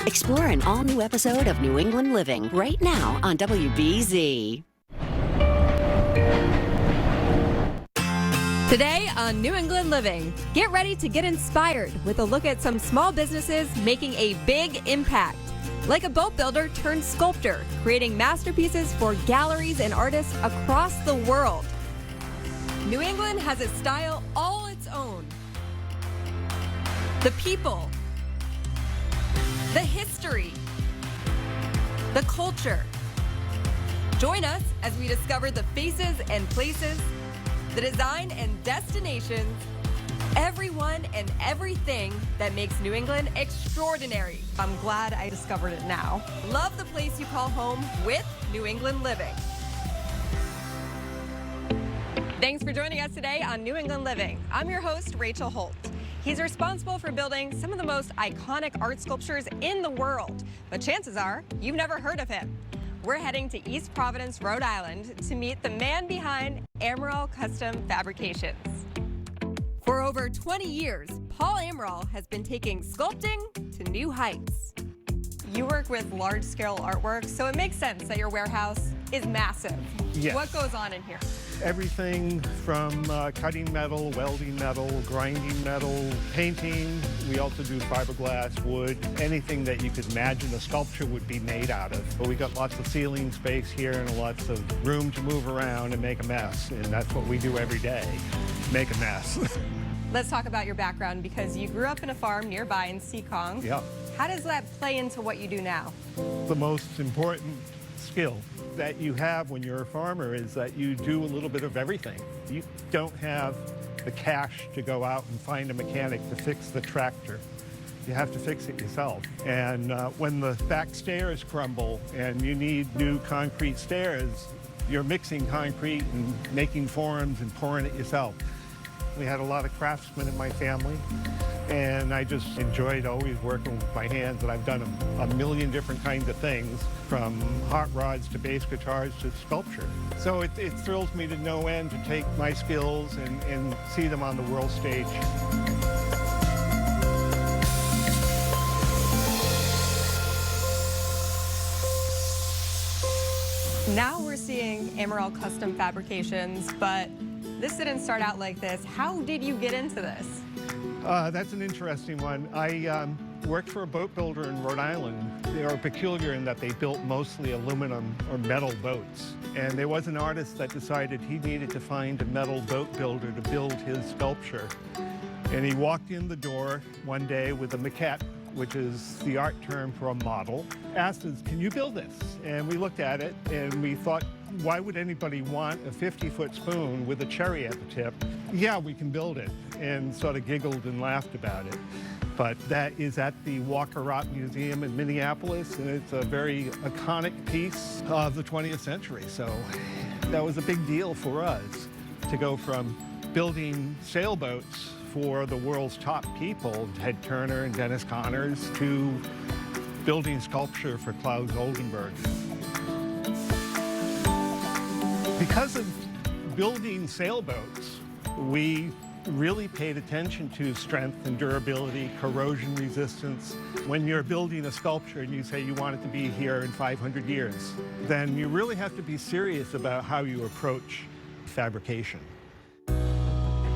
Explore an all-new episode of New England Living right now on WBZ. Today on New England Living, get ready to get inspired with a look at some small businesses making a big impact. Like a boat builder turned sculptor, creating masterpieces for galleries and artists across the world. New England has a style all its own. The people, the history, the culture. Join us as we discover the faces and places, the design and destinations, everyone and everything that makes New England extraordinary. I'm glad I discovered it now. Love the place you call home with New England Living. Thanks for joining us today on New England Living. I'm your host, Rachel Holt. He's responsible for building some of the most iconic art sculptures in the world, but chances are you've never heard of him. We're heading to East Providence, Rhode Island to meet the man behind Amaral Custom Fabrications. For over 20 years, Paul Amaral has been taking sculpting to new heights. You work with large-scale artwork, so it makes sense that your warehouse is massive. Yes. What goes on in here? Everything from cutting metal, welding metal, grinding metal, painting. We also do fiberglass, wood, anything that you could imagine a sculpture would be made out of. But we got lots of ceiling space here and lots of room to move around and make a mess. And that's what we do every day, make a mess. Let's talk about your background, because you grew up in a farm nearby in Seekonk. Yeah. How does that play into what you do now? The most important skill that you have when you're a farmer is that you do a little bit of everything. You don't have the cash to go out and find a mechanic to fix the tractor. You have to fix it yourself. And when the back stairs crumble and you need new concrete stairs, you're mixing concrete and making forms and pouring it yourself. We had a lot of craftsmen in my family, and I just enjoyed always working with my hands, and I've done a million different kinds of things, from hot rods to bass guitars to sculpture. So it thrills me to no end to take my skills and see them on the world stage. Now we're seeing Amaral Custom Fabrications, but this didn't start out like this. How did you get into this? That's an interesting one. I worked for a boat builder in Rhode Island. They are peculiar in that they built mostly aluminum or metal boats. And there was an artist that decided he needed to find a metal boat builder to build his sculpture. And he walked in the door one day with a maquette, which is the art term for a model, asked us, "Can you build this?" And we looked at it and we thought, why would anybody want a 50-foot spoon with a cherry at the tip? Yeah, we can build it, and sort of giggled and laughed about it. But that is at the Walker Art Museum in Minneapolis, and it's a very iconic piece of the 20th century. So that was a big deal for us to go from building sailboats for the world's top people, Ted Turner and Dennis Connors, to building sculpture for Klaus Oldenburg. Because of building sailboats, we really paid attention to strength and durability, corrosion resistance. When you're building a sculpture and you say you want it to be here in 500 years, then you really have to be serious about how you approach fabrication.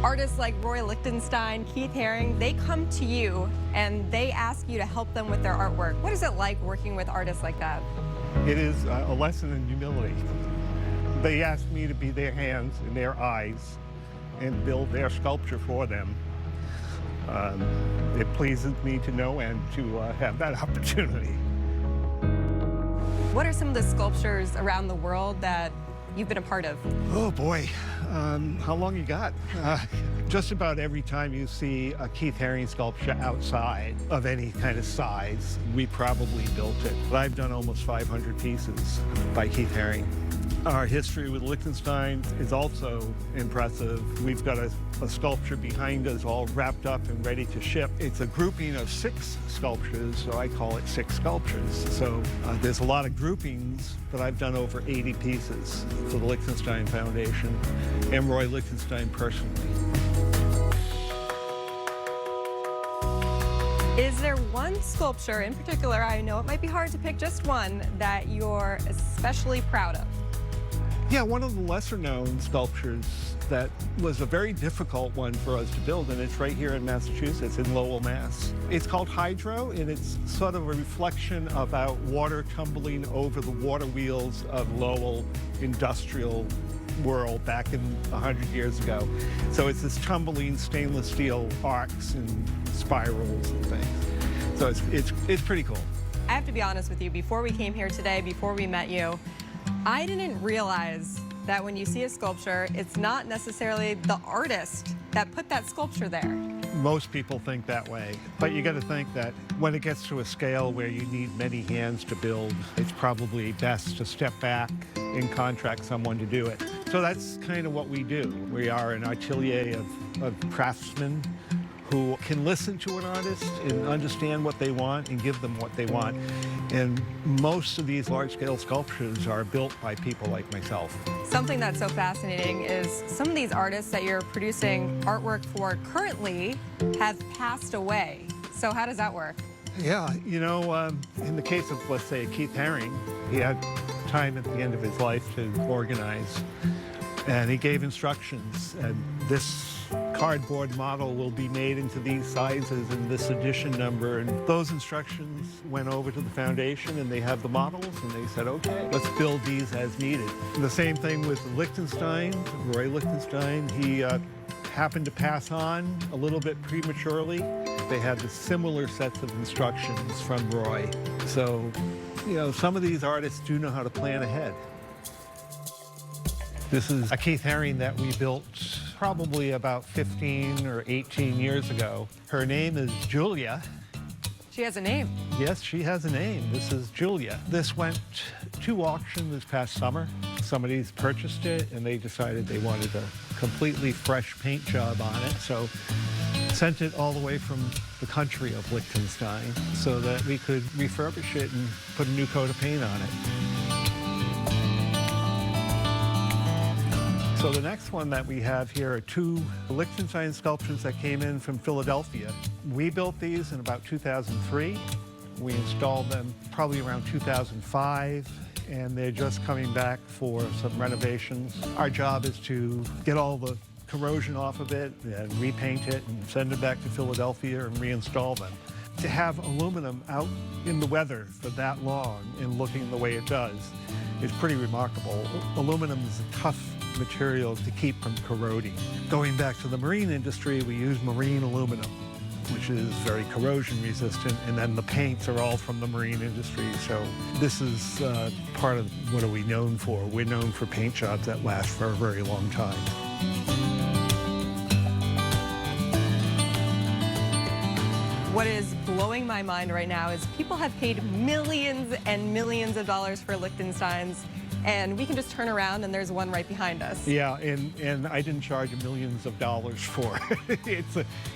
Artists like Roy Lichtenstein, Keith Haring, they come to you and they ask you to help them with their artwork. What is it like working with artists like that? It is a lesson in humility. They asked me to be their hands and their eyes and build their sculpture for them. It pleases me to no end to have that opportunity. What are some of the sculptures around the world that you've been a part of? Oh boy, how long you got? Just about every time you see a Keith Haring sculpture outside of any kind of size, we probably built it. But I've done almost 500 pieces by Keith Haring. Our history with Lichtenstein is also impressive. We've got a sculpture behind us all wrapped up and ready to ship. It's a grouping of 6 sculptures, so I call it 6 sculptures. So there's a lot of groupings, but I've done over 80 pieces for the Lichtenstein Foundation and Roy Lichtenstein personally. Is there one sculpture in particular, I know it might be hard to pick just one, that you're especially proud of? Yeah, one of the lesser known sculptures that was a very difficult one for us to build, and it's right here in Massachusetts, in Lowell, Mass. It's called Hydro, and it's sort of a reflection about water tumbling over the water wheels of Lowell industrial world back in 100 years ago. So it's this tumbling stainless steel arcs and spirals and things. So it's pretty cool. I have to be honest with you, before we came here today, before we met you, I didn't realize that when you see a sculpture, it's not necessarily the artist that put that sculpture there. Most people think that way, but you got to think that when it gets to a scale where you need many hands to build, it's probably best to step back and contract someone to do it. So that's kind of what we do. We are an atelier of craftsmen who can listen to an artist and understand what they want and give them what they want. And most of these large-scale sculptures are built by people like myself. Something that's so fascinating is some of these artists that you're producing artwork for currently have passed away. So how does that work? Yeah, you know, in the case of, let's say, Keith Haring, he had time at the end of his life to organize, and he gave instructions, and this cardboard model will be made into these sizes and this edition number, and those instructions went over to the foundation, and they have the models, and they said, okay, let's build these as needed. And the same thing with Lichtenstein, Roy Lichtenstein. He happened to pass on a little bit prematurely. They had the similar sets of instructions from Roy. So, you know, some of these artists do know how to plan ahead. This is a Keith Haring that we built probably about 15 or 18 years ago. Her name is Julia. She has a name. Yes, she has a name. This is Julia. This went to auction this past summer. Somebody's purchased it, and they decided they wanted a completely fresh paint job on it. So sent it all the way from the country of Liechtenstein so that we could refurbish it and put a new coat of paint on it. So the next one that we have here are two Liechtenstein sculptures that came in from Philadelphia. We built these in about 2003. We installed them probably around 2005, and they're just coming back for some renovations. Our job is to get all the corrosion off of it and repaint it and send it back to Philadelphia and reinstall them. To have aluminum out in the weather for that long and looking the way it does is pretty remarkable. Aluminum is a tough material to keep from corroding. Going back to the marine industry, we use marine aluminum, which is very corrosion resistant, and then the paints are all from the marine industry. So this is part of what are we known for. We're known for paint jobs that last for a very long time. What is blowing my mind right now is people have paid millions and millions of dollars for Liechtensteins, and we can just turn around and there's one right behind us. Yeah, and I didn't charge millions of dollars for it.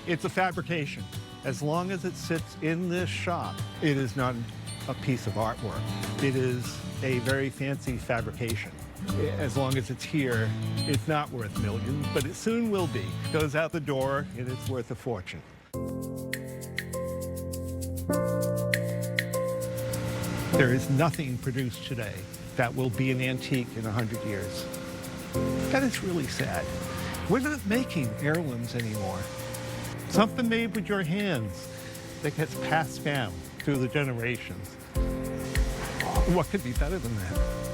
It's a fabrication. As long as it sits in this shop, it is not a piece of artwork. It is a very fancy fabrication. As long as it's here, it's not worth millions, but it soon will be. It goes out the door and it's worth a fortune. There is nothing produced today that will be an antique in 100 years. That is really sad. We're not making heirlooms anymore. Something made with your hands that gets passed down through the generations. What could be better than that?